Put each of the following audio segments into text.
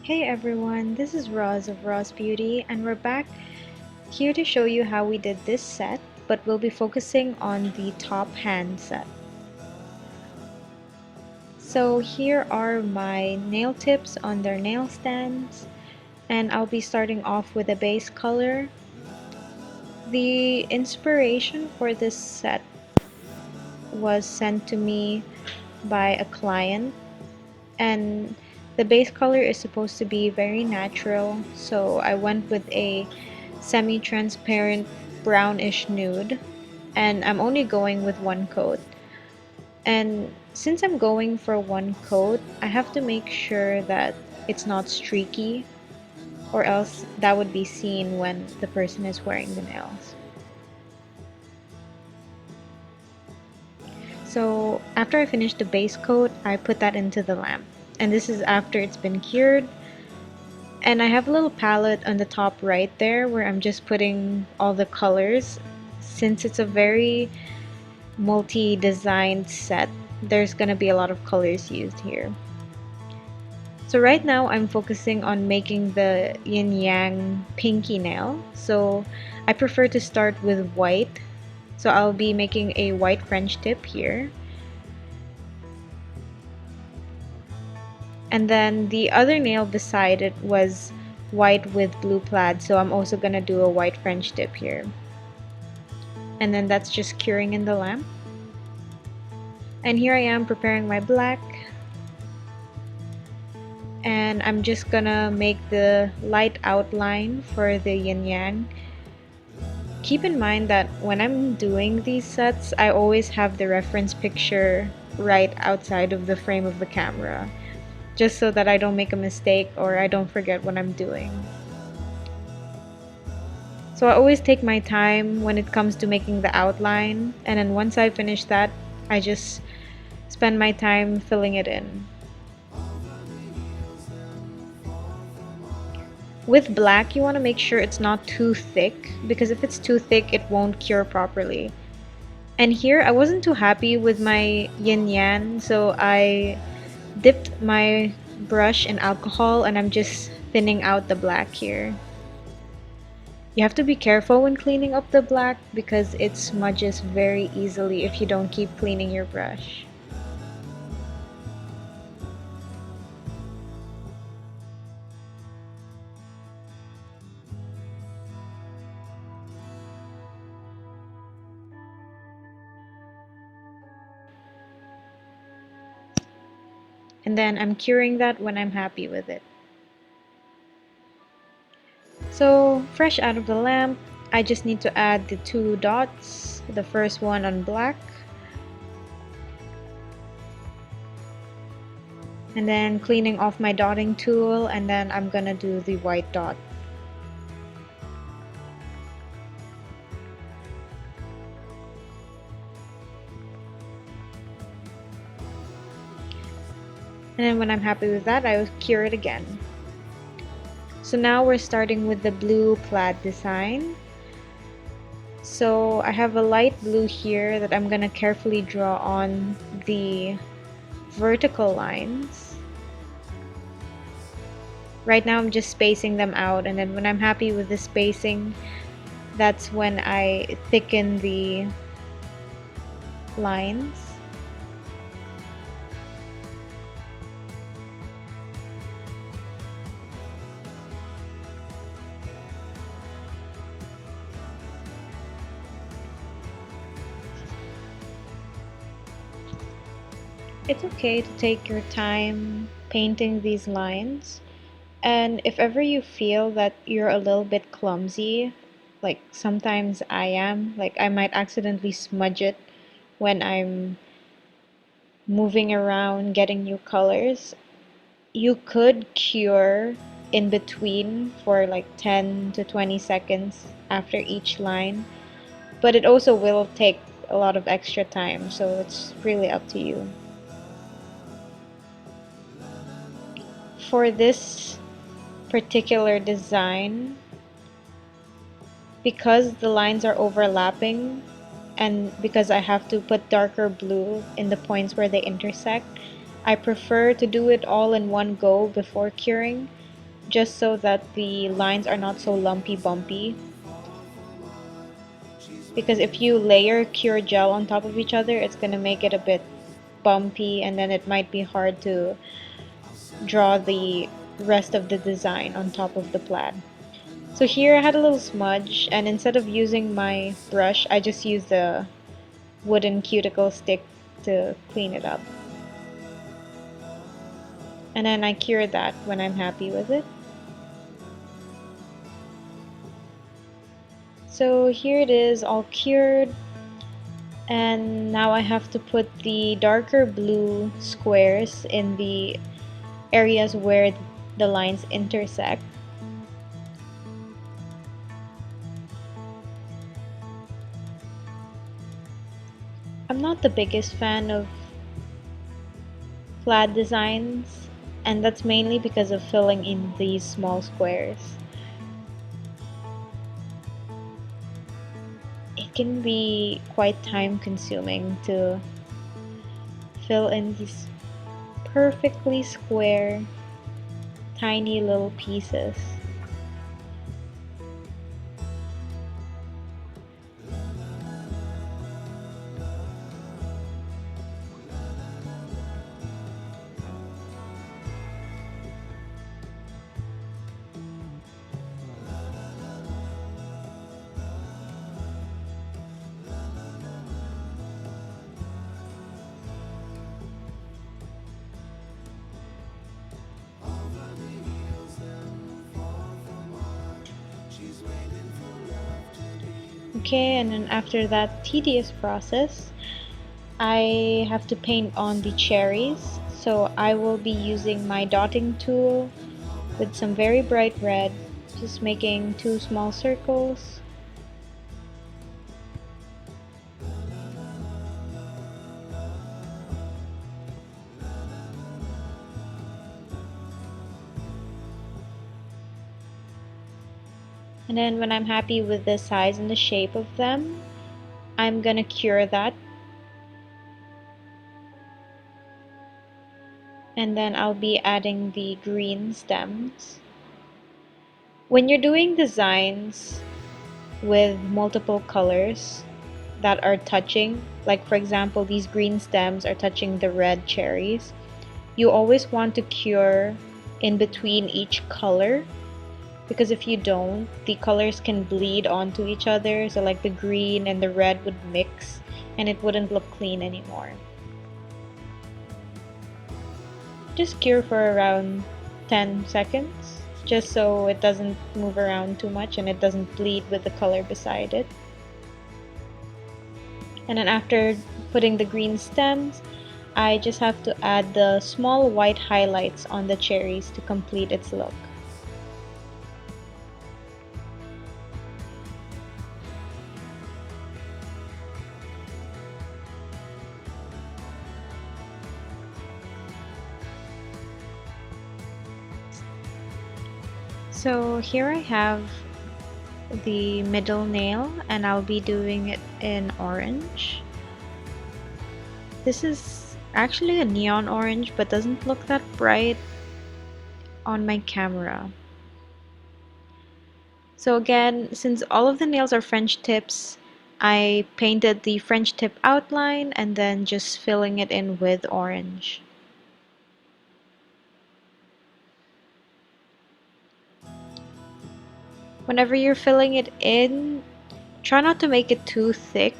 Hey everyone, this is Roz of Roz Beauty, and we're back here to show you how we did this set, but we'll be focusing on the top hand set. So here are my nail tips on their nail stands, and I'll be starting off with a base color. The inspiration for this set was sent to me by a client, and the base color is supposed to be very natural, so I went with a semi-transparent brownish nude, and I'm only going with one coat. And since I'm going for one coat, I have to make sure that it's not streaky, or else that would be seen when the person is wearing the nails. So after I finish the base coat, I put that into the lamp. And this is after it's been cured. And I have a little palette on the top right there where I'm just putting all the colors. Since it's a very multi-designed set, there's gonna be a lot of colors used here. So right now I'm focusing on making the yin yang pinky nail. So I prefer to start with white. So I'll be making a white French tip here. And then the other nail beside it was white with blue plaid, so I'm also gonna do a white French tip here. And then that's just curing in the lamp. And here I am preparing my black. And I'm just gonna make the light outline for the yin yang. Keep in mind that when I'm doing these sets, I always have the reference picture right outside of the frame of the camera, just so that I don't make a mistake or I don't forget what I'm doing. So I always take my time when it comes to making the outline, and then once I finish that, I just spend my time filling it in. With black, you want to make sure it's not too thick, because if it's too thick, it won't cure properly. And here, I wasn't too happy with my yin yang, so I dipped my brush in alcohol and I'm just thinning out the black here. You have to be careful when cleaning up the black because it smudges very easily if you don't keep cleaning your brush. And then I'm curing that when I'm happy with it. So fresh out of the lamp, I just need to add the two dots, the first one on black, and then cleaning off my dotting tool, and then I'm gonna do the white dot. And then when I'm happy with that, I will cure it again. So now we're starting with the blue plaid design. So I have a light blue here that I'm gonna carefully draw on the vertical lines. Right now I'm just spacing them out, and then when I'm happy with the spacing, that's when I thicken the lines. It's okay to take your time painting these lines, and if ever you feel that you're a little bit clumsy, like sometimes I am, like I might accidentally smudge it when I'm moving around getting new colors, you could cure in between for like 10 to 20 seconds after each line, but it also will take a lot of extra time, so it's really up to you. For this particular design, because the lines are overlapping and because I have to put darker blue in the points where they intersect, I prefer to do it all in one go before curing, just so that the lines are not so lumpy bumpy. Because if you layer cure gel on top of each other, it's gonna make it a bit bumpy, and then it might be hard to draw the rest of the design on top of the plaid. So here I had a little smudge, and instead of using my brush, I just used the wooden cuticle stick to clean it up. And then I cure that when I'm happy with it. So here it is, all cured. And now I have to put the darker blue squares in the areas where the lines intersect. I'm not the biggest fan of plaid designs, and that's mainly because of filling in these small squares. It can be quite time consuming to fill in these perfectly square, tiny little pieces. Okay, and then after that tedious process, I have to paint on the cherries. So I will be using my dotting tool with some very bright red, just making two small circles. And then when I'm happy with the size and the shape of them, I'm gonna cure that. And then I'll be adding the green stems. When you're doing designs with multiple colors that are touching, like for example, these green stems are touching the red cherries, you always want to cure in between each color, because if you don't, the colors can bleed onto each other. So like the green and the red would mix and it wouldn't look clean anymore. Just cure for around 10 seconds, just so it doesn't move around too much and it doesn't bleed with the color beside it. And then after putting the green stems, I just have to add the small white highlights on the cherries to complete its look. So here I have the middle nail, and I'll be doing it in orange. This is actually a neon orange but doesn't look that bright on my camera. So again, since all of the nails are French tips, I painted the French tip outline and then just filling it in with orange. Whenever you're filling it in, try not to make it too thick,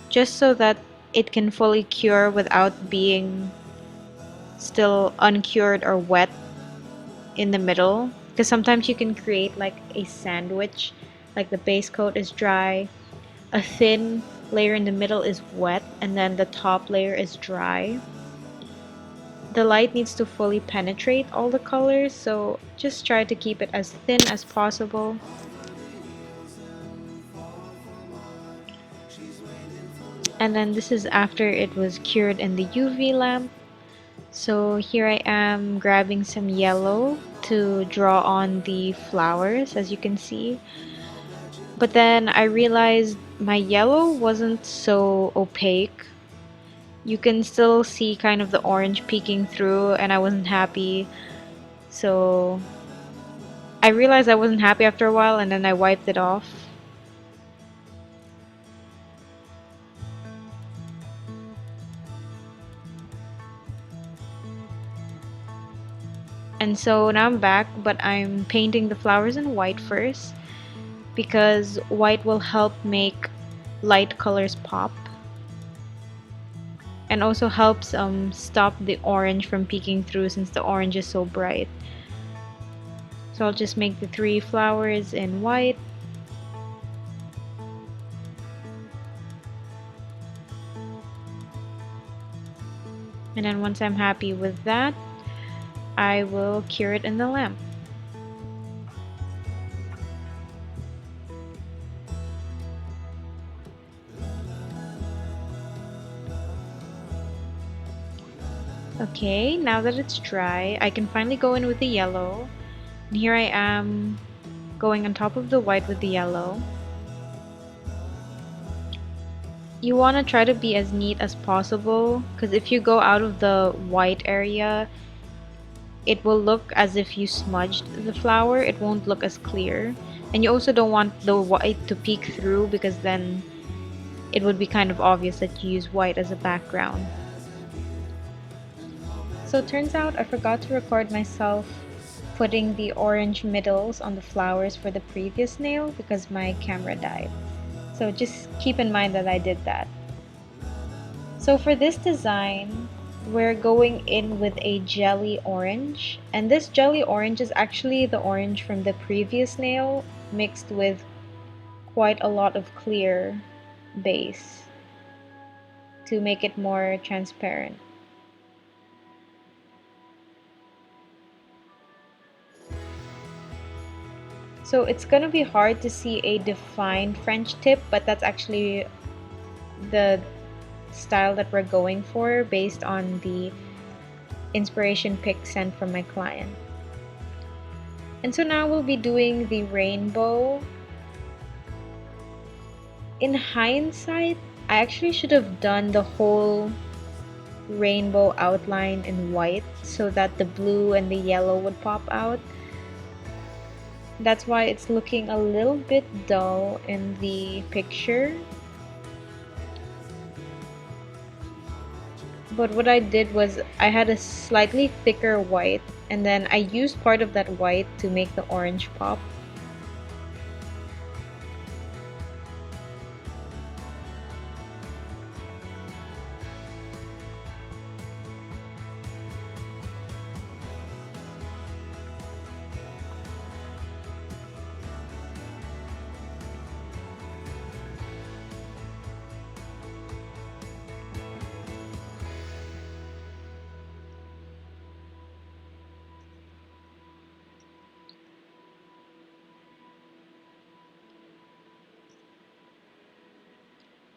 just so that it can fully cure without being still uncured or wet in the middle. Because sometimes you can create like a sandwich, like the base coat is dry, a thin layer in the middle is wet, and then the top layer is dry. The light needs to fully penetrate all the colors, so just try to keep it as thin as possible. And then this is after it was cured in the UV lamp. So here I am grabbing some yellow to draw on the flowers, as you can see. But then I realized my yellow wasn't so opaque. You can still see kind of the orange peeking through, and I wasn't happy. So I realized I wasn't happy after a while, and then I wiped it off. And so now I'm back, but I'm painting the flowers in white first because white will help make light colors pop and also helps stop the orange from peeking through since the orange is so bright. So I'll just make the 3 flowers in white. And then once I'm happy with that, I will cure it in the lamp. Okay, now that it's dry, I can finally go in with the yellow. And here I am going on top of the white with the yellow. You want to try to be as neat as possible because if you go out of the white area, it will look as if you smudged the flower. It won't look as clear. And you also don't want the white to peek through because then it would be kind of obvious that you use white as a background. So it turns out I forgot to record myself putting the orange middles on the flowers for the previous nail because my camera died. So just keep in mind that I did that. So for this design, we're going in with a jelly orange. And this jelly orange is actually the orange from the previous nail mixed with quite a lot of clear base to make it more transparent. So it's gonna be hard to see a defined French tip, but that's actually the style that we're going for based on the inspiration pic sent from my client. And so now we'll be doing the rainbow. In hindsight, I actually should have done the whole rainbow outline in white so that the blue and the yellow would pop out. That's why it's looking a little bit dull in the picture. But what I did was I had a slightly thicker white and then I used part of that white to make the orange pop.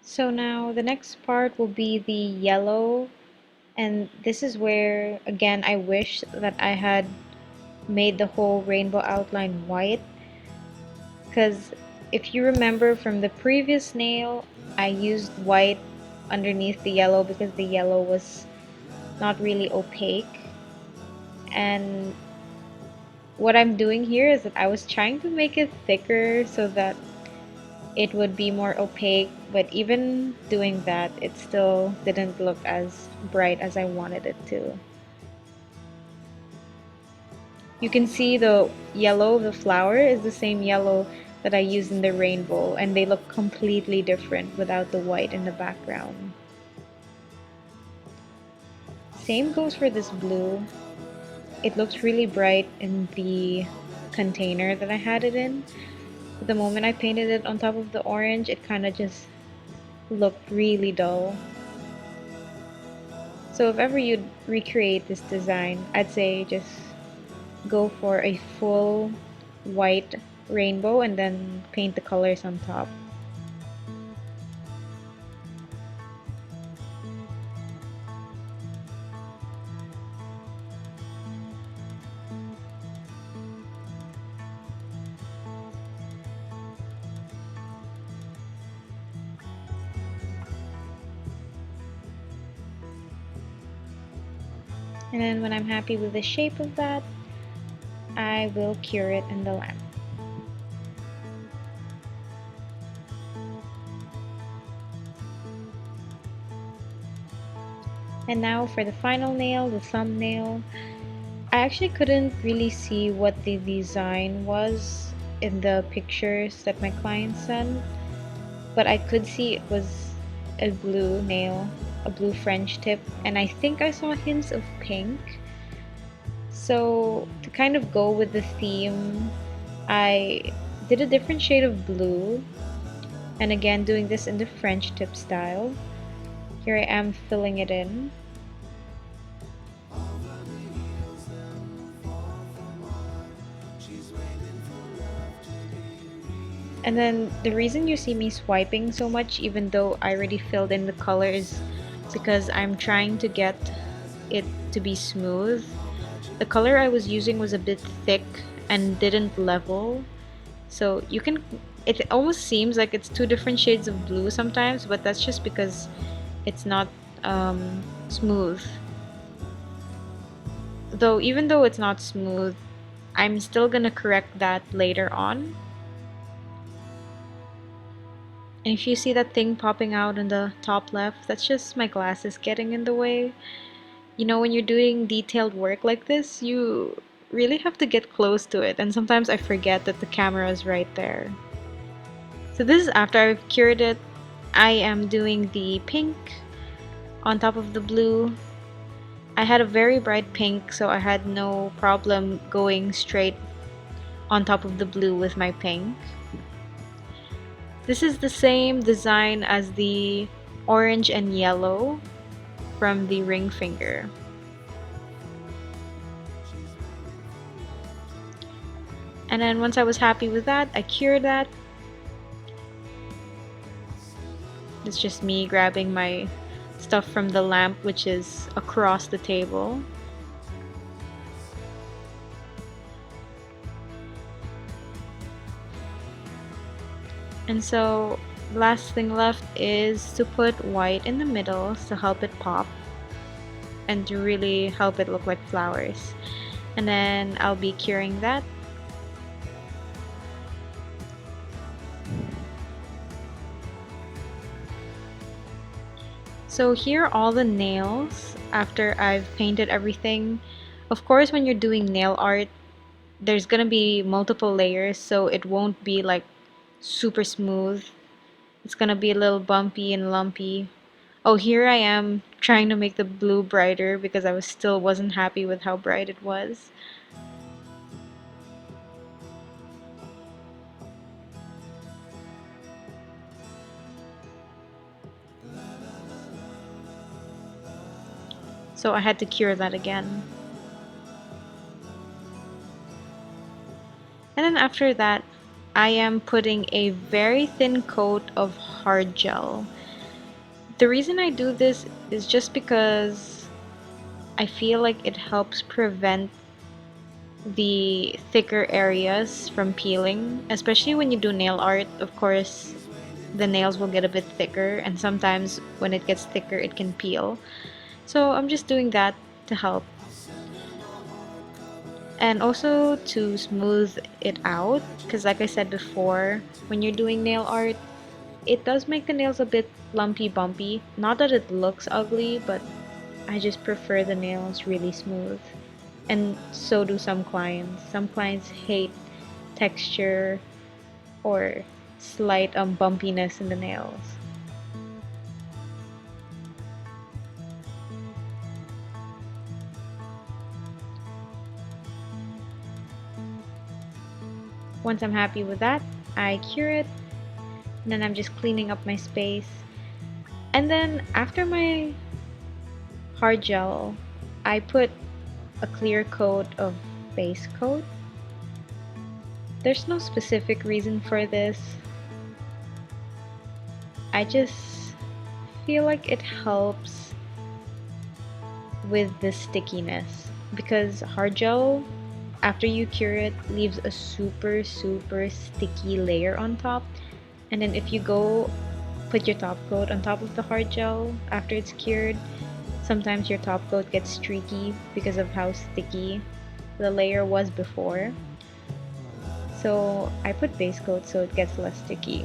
So now the next part will be the yellow, and this is where again I wish that I had made the whole rainbow outline white, because if you remember from the previous nail I used white underneath the yellow because the yellow was not really opaque. And what I'm doing here is that I was trying to make it thicker so that it would be more opaque, but even doing that, it still didn't look as bright as I wanted it to. You can see the yellow of the flower is the same yellow that I used in the rainbow, and they look completely different without the white in the background. Same goes for this blue. It looks really bright in the container that I had it in. But the moment I painted it on top of the orange, it kind of just looked really dull. So if ever you'd recreate this design, I'd say just go for a full white rainbow and then paint the colors on top. And then when I'm happy with the shape of that, I will cure it in the lamp. And now for the final nail, the thumbnail. I actually couldn't really see what the design was in the pictures that my client sent, but I could see it was a blue nail, a blue French tip, and I think I saw hints of pink. So to kind of go with the theme, I did a different shade of blue, and again doing this in the French tip style. Here I am filling it in. And then the reason you see me swiping so much even though I already filled in the color is because I'm trying to get it to be smooth. The color I was using was a bit thick and didn't level. So you can, it almost seems like it's two different shades of blue sometimes, but that's just because it's not smooth. Though even though it's not smooth, I'm still gonna correct that later on. And if you see that thing popping out in the top left, that's just my glasses getting in the way. You know, when you're doing detailed work like this, you really have to get close to it, and sometimes I forget that the camera is right there. So this is after I've cured it. I am doing the pink on top of the blue. I had a very bright pink, so I had no problem going straight on top of the blue with my pink. This is the same design as the orange and yellow from the ring finger. And then once I was happy with that, I cured that. It's just me grabbing my stuff from the lamp, which is across the table. And so the last thing left is to put white in the middle to help it pop and to really help it look like flowers. And then I'll be curing that. So here are all the nails after I've painted everything. Of course, when you're doing nail art, there's gonna be multiple layers, so it won't be like super smooth. It's gonna be a little bumpy and lumpy. Oh, here I am trying to make the blue brighter because I still wasn't happy with how bright it was. So I had to cure that again. And then after that, I am putting a very thin coat of hard gel. The reason I do this is just because I feel like it helps prevent the thicker areas from peeling, especially when you do nail art. Of course, the nails will get a bit thicker, and sometimes when it gets thicker, it can peel. So I'm just doing that to help. And also to smooth it out, because like I said before, when you're doing nail art, it does make the nails a bit lumpy bumpy. Not that it looks ugly, but I just prefer the nails really smooth. And so do some clients. Some clients hate texture or slight bumpiness in the nails. Once I'm happy with that, I cure it, and then I'm just cleaning up my space. And then after my hard gel, I put a clear coat of base coat. There's no specific reason for this. I just feel like it helps with the stickiness because hard gel, after you cure it, leaves a super sticky layer on top. And then if you go put your top coat on top of the hard gel after it's cured, sometimes your top coat gets streaky because of how sticky the layer was before. So I put base coat so it gets less sticky.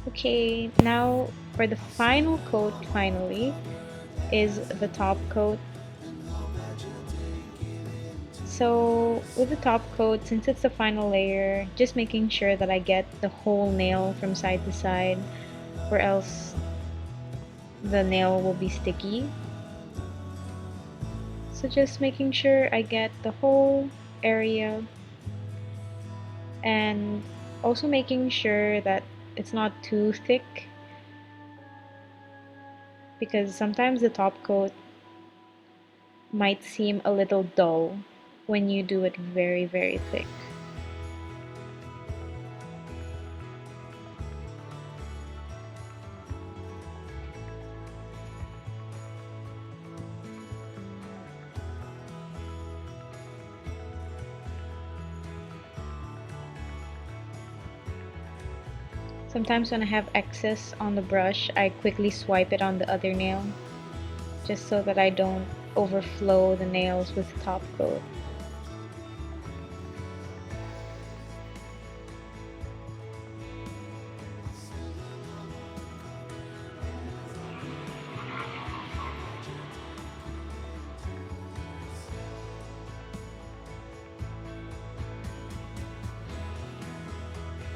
Okay, now for the final coat finally is the top coat. So with the top coat, since it's the final layer, just making sure that I get the whole nail from side to side, or else the nail will be sticky. So just making sure I get the whole area, and also making sure that it's not too thick, because sometimes the top coat might seem a little dull when you do it very, very thick. Sometimes when I have excess on the brush, I quickly swipe it on the other nail, just so that I don't overflow the nails with top coat.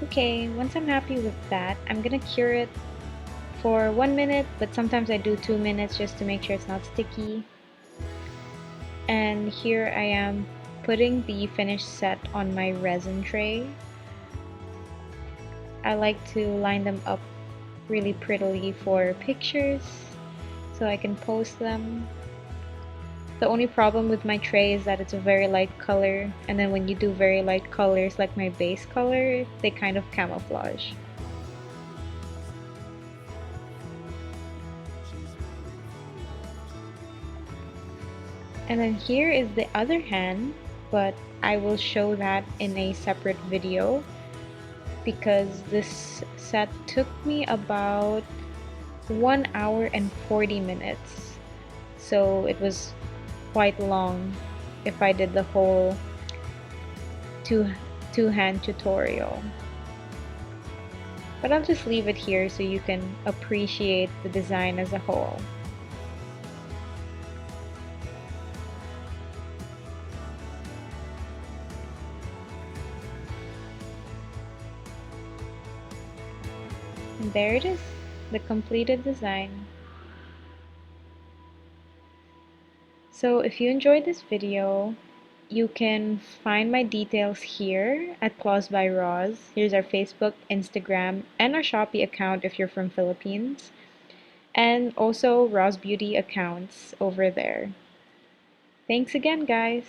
Okay, once I'm happy with that, I'm gonna cure it for 1 minute, but sometimes I do 2 minutes just to make sure it's not sticky. And here I am putting the finished set on my resin tray. I like to line them up really prettily for pictures so I can post them. The only problem with my tray is that it's a very light color, and then when you do very light colors like my base color, they kind of camouflage. And then here is the other hand, but I will show that in a separate video because this set took me about 1 hour and 40 minutes. So it was quite long if I did the whole two-hand tutorial. But I'll just leave it here so you can appreciate the design as a whole. And there it is, the completed design. So if you enjoyed this video, you can find my details here at Claws by Roz. Here's our Facebook, Instagram, and our Shopee account if you're from Philippines. And also Roz Beauty accounts over there. Thanks again, guys!